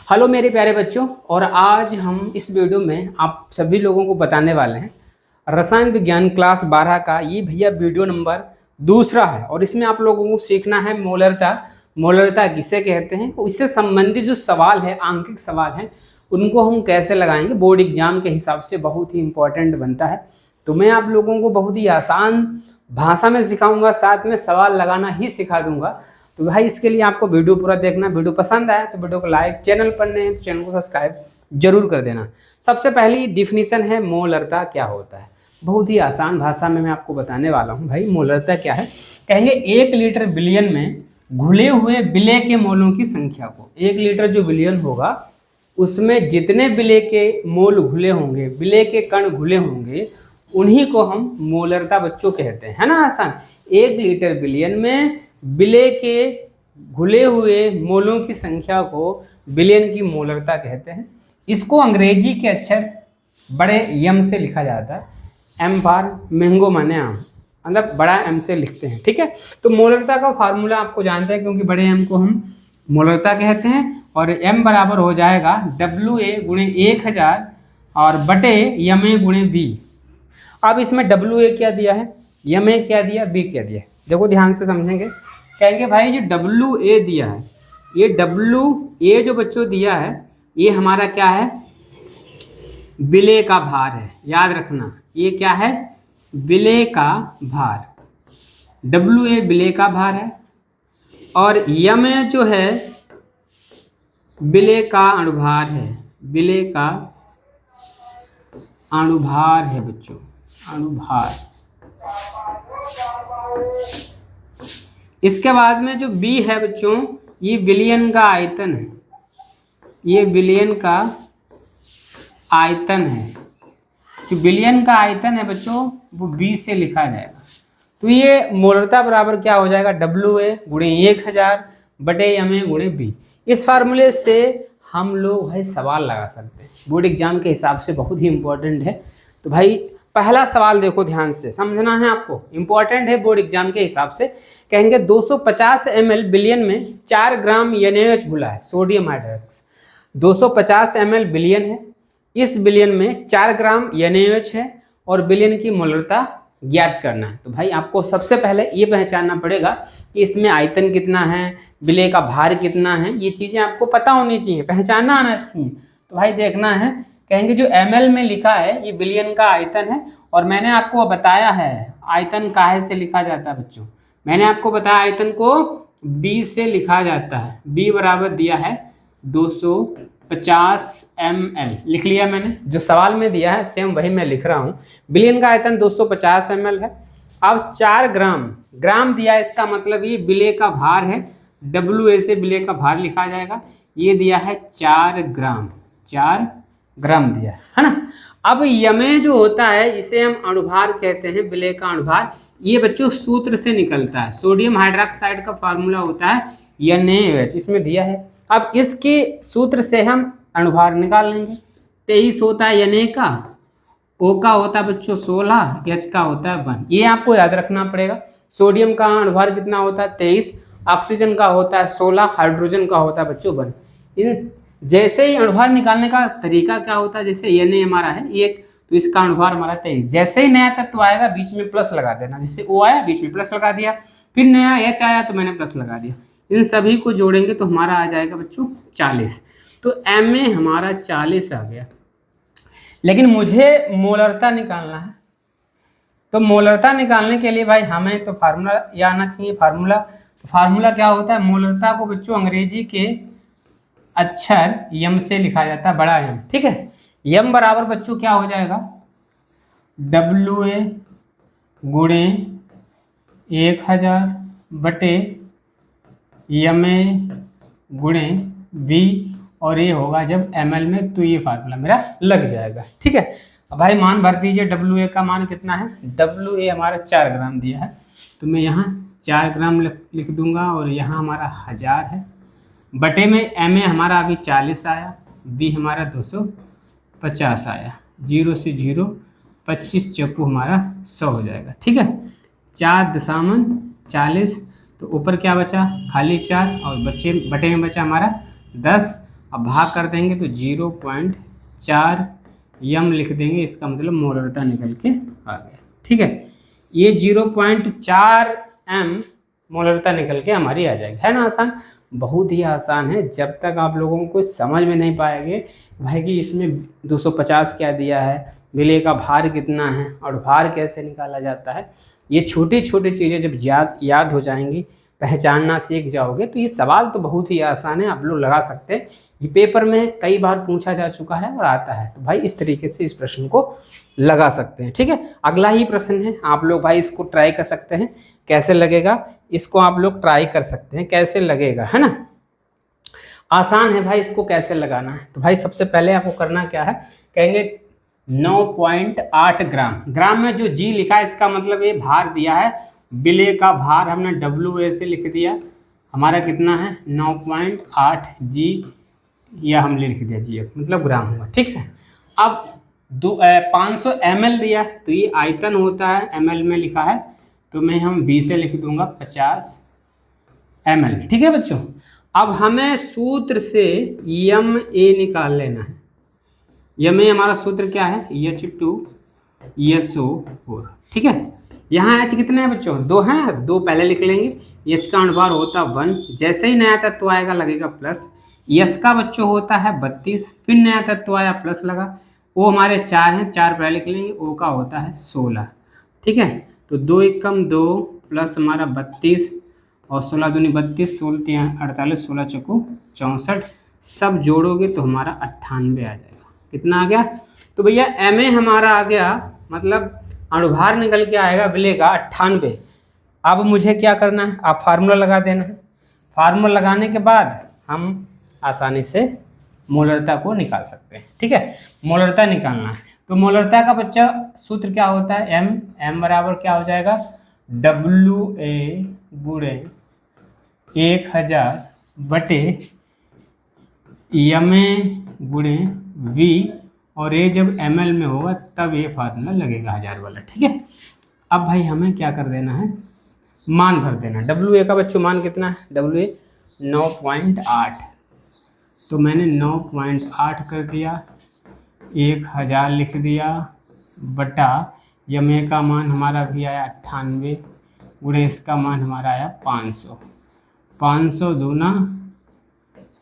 Hello मेरे प्यारे बच्चों, और आज हम इस वीडियो में आप सभी लोगों को बताने वाले हैं रसायन विज्ञान क्लास 12 का ये भैया वीडियो नंबर दूसरा है। और इसमें आप लोगों को सीखना है मोलरता। मोलरता किसे कहते हैं, तो इससे संबंधित जो सवाल है, आंकिक सवाल हैं, उनको हम कैसे लगाएंगे बोर्ड एग्जाम के हिसाब से बहुत ही इंपॉर्टेंट बनता है। तो मैं आप लोगों को बहुत ही आसान भाषा में सिखाऊंगा, साथ में सवाल लगाना ही सिखा दूंगा। तो भाई इसके लिए आपको वीडियो पूरा देखना। वीडियो पसंद आए तो वीडियो को लाइक, चैनल पर नए हैं तो चैनल को सब्सक्राइब जरूर कर देना। सबसे पहली डिफिनीशन है मोलरता क्या होता है। बहुत ही आसान भाषा में मैं आपको बताने वाला हूँ। भाई मोलरता क्या है, कहेंगे 1 लीटर विलयन में घुले हुए विलय के मोलों की संख्या को। 1 लीटर जो विलयन होगा उसमें जितने विलय के मोल घुले होंगे, विलय के कण घुले होंगे, उन्हीं को हम मोलरता बच्चों कहते हैं, है ना आसान। 1 लीटर विलयन में विलय के घुले हुए मोलों की संख्या को विलयन की मोलरता कहते हैं। इसको अंग्रेजी के अक्षर बड़े यम से लिखा जाता है। एम फॉर मैंगो माने आम, मतलब बड़ा एम से लिखते हैं, ठीक है। तो मोलरता का फार्मूला आपको जानते हैं, क्योंकि बड़े एम को हम मोलरता कहते हैं। और एम बराबर हो जाएगा WA गुणे 1000 और बटे यमे गुणे बी। अब इसमें WA क्या दिया है, यमे क्या दिया, बी क्या दिया है, देखो ध्यान से समझेंगे। कहेंगे भाई जो WA दिया है, ये WA जो बच्चों दिया है, ये हमारा क्या है, विलय का भार है। याद रखना ये क्या है, विलय का भार। WA विलय का भार है और यम जो है विलय का अणुभार है। विलय का अणुभार है बच्चों, अणुभार। इसके बाद में जो बी है बच्चों, ये विलयन का आयतन है। ये विलयन का आयतन है। जो विलयन का आयतन है बच्चों, वो बी से लिखा जाएगा। तो ये मोलरता बराबर क्या हो जाएगा, WA गुणे 1000 बटे यमे गुणे बी। इस फार्मूले से हम लोग भाई सवाल लगा सकते हैं, बोर्ड एग्जाम के हिसाब से बहुत ही इंपॉर्टेंट है। तो भाई पहला सवाल देखो, ध्यान से समझना है आपको, इंपॉर्टेंट है बोर्ड एग्जाम के हिसाब से। कहेंगे 250 ml विलयन में 4 ग्राम NaOH घुला है, सोडियम हाइड्रोक्साइड। 250 ml विलयन है, इस विलयन में 4 ग्राम NaOH है और विलयन की मोलरता ज्ञात करना है। तो भाई आपको सबसे पहले ये पहचानना पड़ेगा कि इसमें आयतन कितना है, विलय का भार कितना है, ये चीज़ें आपको पता होनी चाहिए, पहचानना आना चाहिए। तो भाई देखना है, कहेंगे जो ml में लिखा है ये विलयन का आयतन है। और मैंने आपको बताया है आयतन काहे से लिखा जाता है बच्चों, मैंने आपको बताया आयतन को B से लिखा जाता है। B बराबर दिया है 250 ml, लिख लिया मैंने। जो सवाल में दिया है सेम वही मैं लिख रहा हूँ। विलयन का आयतन 250 ml है। अब 4 ग्राम, ग्राम दिया, इसका मतलब ये विलय का भार है। WA से विलय का भार लिखा जाएगा। ये दिया है 4 ग्राम, 4 ग्राम दिया है ना। अब यमे जो होता है इसे हम अणुभार कहते हैं, विलय का अणुभार। ये बच्चों सूत्र से निकलता है, सोडियम हाइड्रोक्साइड का फार्मूला होता है NaOH, इसमें दिया है। अब इसके सूत्र से हम अणुभार निकाल लेंगे। 23 होता है Na का, O का होता है बच्चों 16, H का होता है 1। ये आपको याद रखना पड़ेगा। सोडियम का अणुभार कितना होता है 23, ऑक्सीजन का होता है 16, हाइड्रोजन का होता है बच्चों 1। इन जैसे ही अणुभार निकालने का तरीका क्या होता है, जैसे Na हमारा है 1, तो इसका अणुभार हमारा 23। जैसे ही नया तत्व आएगा बीच में प्लस लगा देना, जैसे O आया बीच में प्लस लगा दिया, फिर नया H आया तो मैंने प्लस लगा दिया। इन सभी को जोड़ेंगे तो हमारा आ जाएगा बच्चों 40। तो Ma हमारा 40 आ गया। लेकिन मुझे मोलरता निकालना है, तो मोलरता निकालने के लिए भाई हमें तो फार्मूला या आना चाहिए। फार्मूला, तो फार्मूला क्या होता है, मोलरता को बच्चों अंग्रेजी के अक्षर यम से लिखा जाता है, बड़ा यम, ठीक है। यम बराबर बच्चों क्या हो जाएगा, WA गुणे 1000 बटे यमे गुणे B, और ये होगा जब ml में, तो ये फार्मूला मेरा लग जाएगा, ठीक है। अब भाई मान भर दीजिए, WA का मान कितना है, WA हमारा 4 ग्राम दिया है, तो मैं यहाँ 4 ग्राम लिख दूंगा, और यहाँ हमारा 1000 है, बटे में Ma हमारा अभी 40 आया, B हमारा 250 आया, 0 से 0 25 चक्कू हमारा 100 हो जाएगा, ठीक है। 4 दशामन 40, तो ऊपर क्या बचा, खाली 4, और बचे बटे में बचा हमारा 10, अब भाग कर देंगे तो 0.4 यम लिख देंगे, इसका मतलब मोलरता निकल के आ गया। ठीक है, ये 0.4 एम मोलरता निकल के हमारी आ जाएगी। है ना आसान, बहुत ही आसान है। जब तक आप लोगों को समझ में नहीं पाएंगे भाई कि इसमें 250 क्या दिया है, विलेय का भार कितना है और भार कैसे निकाला जाता है, ये छोटी छोटी चीज़ें जब याद हो जाएंगी, पहचानना सीख जाओगे, तो ये सवाल तो बहुत ही आसान है, आप लोग लगा सकते हैं। ये पेपर में कई बार पूछा जा चुका है और आता है, तो भाई इस तरीके से इस प्रश्न को लगा सकते हैं। ठीक है, अगला ही प्रश्न है, आप लोग भाई इसको ट्राई कर सकते हैं, कैसे लगेगा इसको आप लोग ट्राई कर सकते हैं, कैसे लगेगा, है ना। आसान है भाई, इसको कैसे लगाना है। तो भाई सबसे पहले आपको करना क्या है, कहेंगे 9.8 ग्राम, ग्राम में जो जी लिखा है इसका मतलब ये भार दिया है, विलेय का भार हमने WA से लिख दिया, हमारा कितना है 9.8 जी, या हमने लिख दिया जी, मतलब ग्राम हुआ। ठीक है, अब 500 ml दिया, तो ये आयतन होता है, ml में लिखा है, तो मैं हम 20 से लिख दूंगा 50 ml। ठीक है बच्चों, अब हमें सूत्र से MA निकाल लेना है। MA हमारा सूत्र क्या है, H2SO4। ठीक है, यहाँ H कितने हैं बच्चों, 2 हैं, 2 पहले लिख लेंगे। H का अनुभार होता 1, जैसे ही नया तत्व आएगा लगेगा प्लस। S का बच्चों होता है 32, फिर नया तत्व आया प्लस लगा। O हमारे 4 हैं, 4 पहले लिख लेंगे। O का होता है 16। ठीक है, तो 2 एकम 2 प्लस हमारा 32 और 16 दूनी 32, 16 3 48, 16 चौको 64, सब जोड़ोगे तो हमारा 98 आ जाएगा। कितना आ गया, तो भैया MA हमारा आ गया, मतलब अनुभार निकल के आएगा विलेय का 98। अब मुझे क्या करना है, आप फार्मूला लगा देना है। फार्मूला लगाने के बाद हम आसानी से मोलरता को निकाल सकते हैं। ठीक है, मोलरता निकालना है, तो मोलरता का बच्चा सूत्र क्या होता है, M बराबर क्या हो जाएगा, WA गुणे 1000 बटे MA गुणे V, और ये जब ml में होगा तब ये फार्मूला लगेगा 1000 वाला। ठीक है, अब भाई हमें क्या कर देना है, मान भर देना। WA का बच्चों मान कितना है, WA 9.8, तो मैंने 9.8 कर दिया, 1000 लिख दिया, बटा MA का मान हमारा भी आया 98, गुणे इसका मान हमारा आया 500, 500 दूना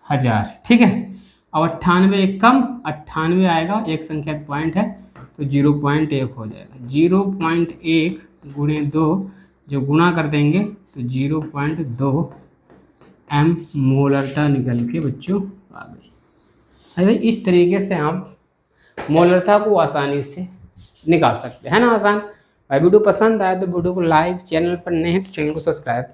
1000। ठीक है, अब 98 एक कम 98 आएगा, एक संख्या पॉइंट है तो 0.1 हो जाएगा। 0.1 गुणे 2 जो गुणा कर देंगे तो 0.2 M मोलरता निकल के बच्चों आ गई। भाई इस तरीके से आप मोलरता को आसानी से निकाल सकते हैं ना, आसान। भाई वीडियो पसंद आए तो वीडियो को लाइक, चैनल पर नए हैं तो चैनल को सब्सक्राइब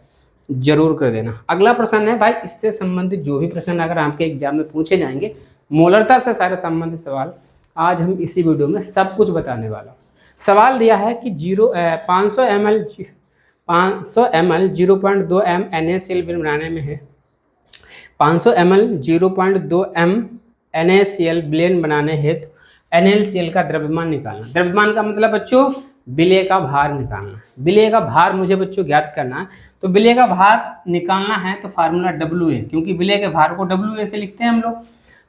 जरूर कर देना। अगला प्रश्न है भाई, इससे संबंधित जो भी प्रश्न अगर आपके एग्जाम में पूछे जाएंगे, मोलरता से सारे संबंधित सवाल, आज हम इसी वीडियो में सब कुछ बताने वाला हूँ। सवाल दिया है कि 500 ml 0.2 m NaCl बनाने में है, 500 ml 0.2 m NaCl विलेय बनाने हेतु NaCl का द्रव्यमान निकालना। द्रव्यमान का मतलब बच्चों विलेय का भार निकालना। विलेय का भार मुझे बच्चों ज्ञात करना है, तो विलेय का भार निकालना है तो फार्मूला WA, क्योंकि विलेय के भार को WA से लिखते हैं हम लोग।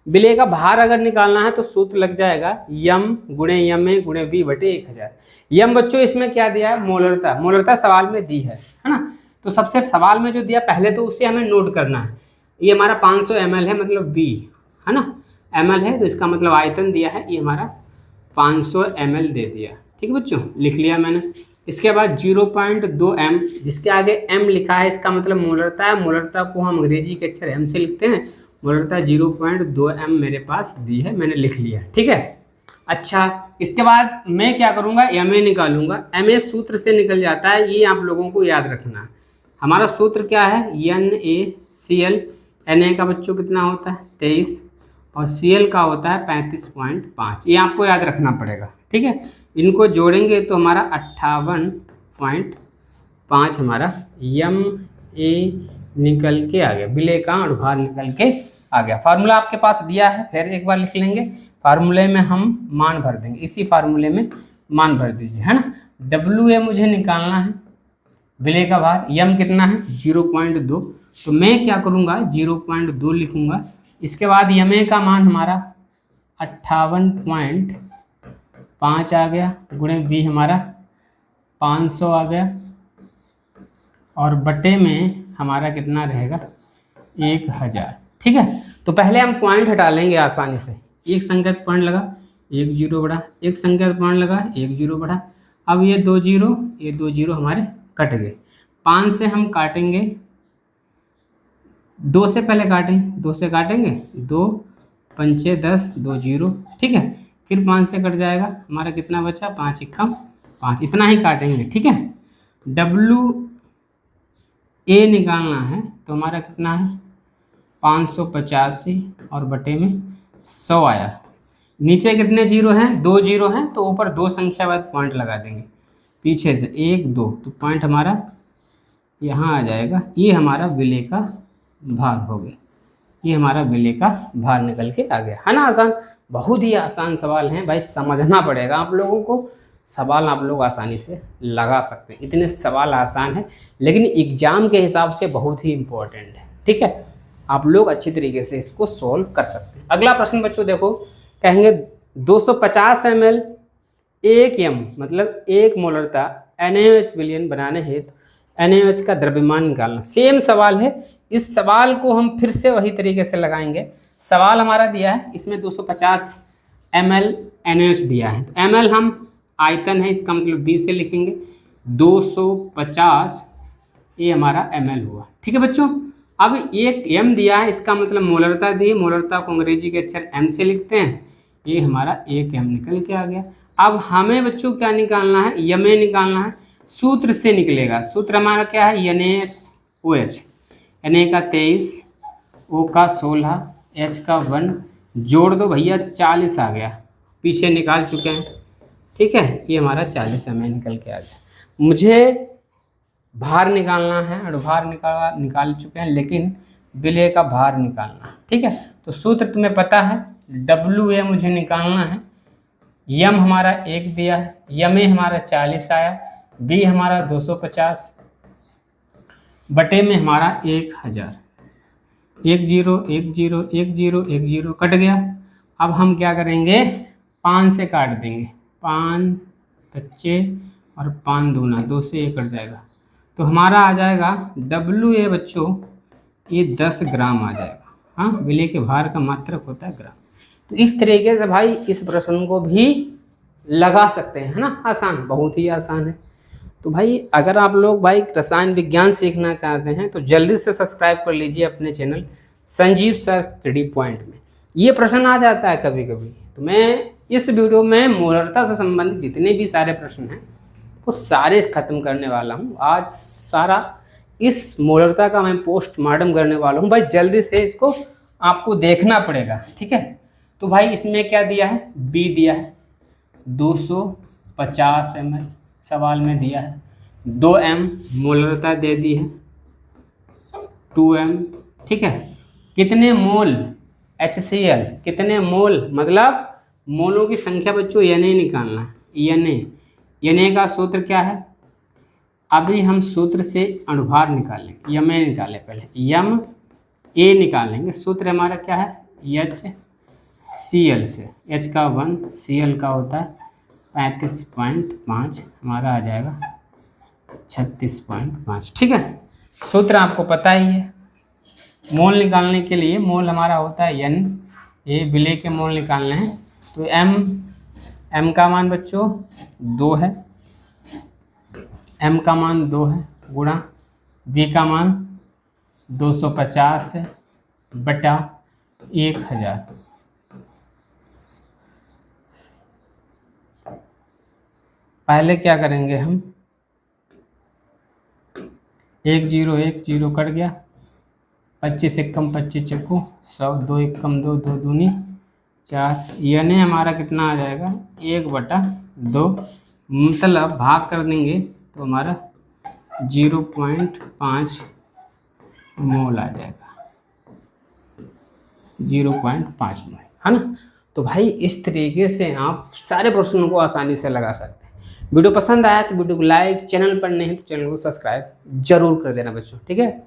विलेय का भार अगर निकालना है तो सूत्र लग जाएगा M गुणे MA गुणे V बटे 1000। M बच्चों इसमें क्या दिया है, मोलरता, मोलरता सवाल में दी है ना। तो सबसे सवाल में जो दिया पहले तो उसे हमें नोट करना है। ये हमारा 500 ml है, मतलब V है ना, ml है तो इसका मतलब आयतन दिया है, ये हमारा 500 ml दे दिया। ठीक है बच्चों, लिख लिया मैंने। इसके बाद 0.2 m, जिसके आगे m लिखा है इसका मतलब मोलरता है। मोलरता को हम अंग्रेजी के अक्षर m से लिखते हैं। मोलरता 0.2 m मेरे पास दी है, मैंने लिख लिया। ठीक है, अच्छा इसके बाद मैं क्या करूँगा, MA निकालूंगा। MA सूत्र से निकल जाता है, ये आप लोगों को याद रखना है। हमारा सूत्र क्या है, NaCl, Na का बच्चों कितना होता है 23, और Cl का होता है 35.5, ये आपको याद रखना पड़ेगा। ठीक है, इनको जोड़ेंगे तो हमारा 58.5 हमारा MA निकल के आ गया, विलेय का अनुभार निकल के आ गया। फार्मूला आपके पास दिया है, फिर एक बार लिख लेंगे। फार्मूले में हम मान भर देंगे, इसी फार्मूले में मान भर दीजिए, है ना। WA मुझे निकालना है, विलेय का भार, M कितना है 0.2, तो मैं क्या करूँगा 0.2 लिखूँगा, इसके बाद यमे का मान हमारा 58.5 आ गया, गुणे बी हमारा 500 आ गया, और बटे में हमारा कितना रहेगा 1000। ठीक है, तो पहले हम पॉइंट हटा लेंगे आसानी से। एक संख्या पॉइंट लगा, 1 0 बढ़ा, एक संख्या पॉइंट लगा, 1 0 बढ़ा। अब ये 2 0 हमारे कट गए। 5 से हम काटेंगे, 2 से पहले काटें, 2 से काटेंगे, 2 पंचे 10, 2 0। ठीक है, फिर 5 से कट जाएगा, हमारा कितना बचा 5 एकम 5, इतना ही काटेंगे। ठीक है, WA निकालना है तो हमारा कितना है 585 और बटे में 100 आया। नीचे कितने जीरो हैं 2 जीरो हैं, तो ऊपर 2 संख्या बाद पॉइंट लगा देंगे, पीछे से 1 2, तो पॉइंट हमारा यहाँ आ जाएगा। ये हमारा विलेय का भार हो गया, ये हमारा विलेय का भार निकल के आ गया, है ना। आसान, बहुत ही आसान सवाल हैं भाई, समझना पड़ेगा आप लोगों को। सवाल आप लोग आसानी से लगा सकते हैं, इतने सवाल आसान है, लेकिन एग्जाम के हिसाब से बहुत ही इम्पोर्टेंट है। ठीक है, आप लोग अच्छी तरीके से इसको सोल्व कर सकते हैं। अगला प्रश्न बच्चों देखो, कहेंगे 250 ml 1 m मतलब 1 मोलरता NaOH विलयन बनाने हेतु NaOH का द्रव्यमान निकालना। सेम सवाल है, इस सवाल को हम फिर से वही तरीके से लगाएंगे। सवाल हमारा दिया है, इसमें 250 ml NaOH दिया है, तो ml हम आयतन है, इसका मतलब B से लिखेंगे, 250 ये हमारा ml हुआ। ठीक है बच्चों, अब एक m दिया है, इसका मतलब मोलरता दी, मोलरता को अंग्रेजी के अक्षर m से लिखते हैं, ये हमारा 1 m निकल के आ गया। अब हमें बच्चों क्या निकालना है, यमे निकालना है, सूत्र से निकलेगा। सूत्र हमारा क्या है, NaOH, Na का 23, O का 16, H का 1, जोड़ दो भैया 40 आ गया, पीछे निकाल चुके हैं। ठीक है, ये हमारा 40 ml निकल के आ गया। मुझे भार निकालना है, अणुभार निकाल चुके हैं, लेकिन विलेय का भार निकालना। ठीक है, तो सूत्र तुम्हें पता है, WA मुझे निकालना है, यम हमारा 1 दिया है, यमे हमारा 40 आया, B हमारा 250, बटे में हमारा 1000, 1 0 1 0 1 0 1 0 कट गया। अब हम क्या करेंगे, 5 से काट देंगे, 5 बच्चे और 5 दूना 2 से 1 कट जाएगा, तो हमारा आ जाएगा WA बच्चों ये 10 ग्राम आ जाएगा। हाँ, विलेय के भार का मात्रक होता है ग्राम। तो इस तरीके से भाई इस प्रश्न को भी लगा सकते हैं, है ना। आसान, बहुत ही आसान है। तो भाई अगर आप लोग भाई रसायन विज्ञान सीखना चाहते हैं तो जल्दी से सब्सक्राइब कर लीजिए अपने channel Sanjeev sir study point में। ये प्रश्न आ जाता है कभी कभी, तो मैं इस वीडियो में मोलरता से संबंधित जितने भी सारे प्रश्न हैं वो सारे खत्म करने वाला हूँ। आज सारा इस मोलरता का मैं पोस्टमार्टम करने वाला हूँ भाई, जल्दी से इसको आपको देखना पड़ेगा। ठीक है, तो भाई इसमें क्या दिया है, बी दिया है 250 ml सवाल में दिया है, 2m मोलरता दे दी है 2m। ठीक है, कितने मोल HCl, कितने मोल मतलब मोलों की संख्या बच्चों Na निकालना है। Na का सूत्र क्या है, अभी हम सूत्र से अणुभार निकालेंगे, यम ए निकाले पहले, यम ए निकालेंगे। सूत्र हमारा क्या है, HCl से, H का 1 Cl का होता है 35.5, हमारा आ जाएगा 36.5। ठीक है, सूत्र आपको पता ही है। मोल निकालने के लिए मोल हमारा होता है N, ये विलेय के मोल निकालने हैं, तो M का मान बच्चों 2 है, M का मान 2 है, गुणा B का मान 250 है बटा 1000। पहले क्या करेंगे हम, 1 0 1 0 कट गया, 25 एकम 25 चक्कू 100, 2 एकम 2 2 दूनी 4, यानी हमारा कितना आ जाएगा 1/2, मतलब भाग कर देंगे तो हमारा 0.5 मोल आ जाएगा, 0.5 मोल, है ना। तो भाई इस तरीके से आप सारे प्रश्नों को आसानी से लगा सकते हैं। वीडियो पसंद आया तो वीडियो को लाइक, चैनल पर नहीं तो चैनल को सब्सक्राइब जरूर कर देना बच्चों। ठीक है।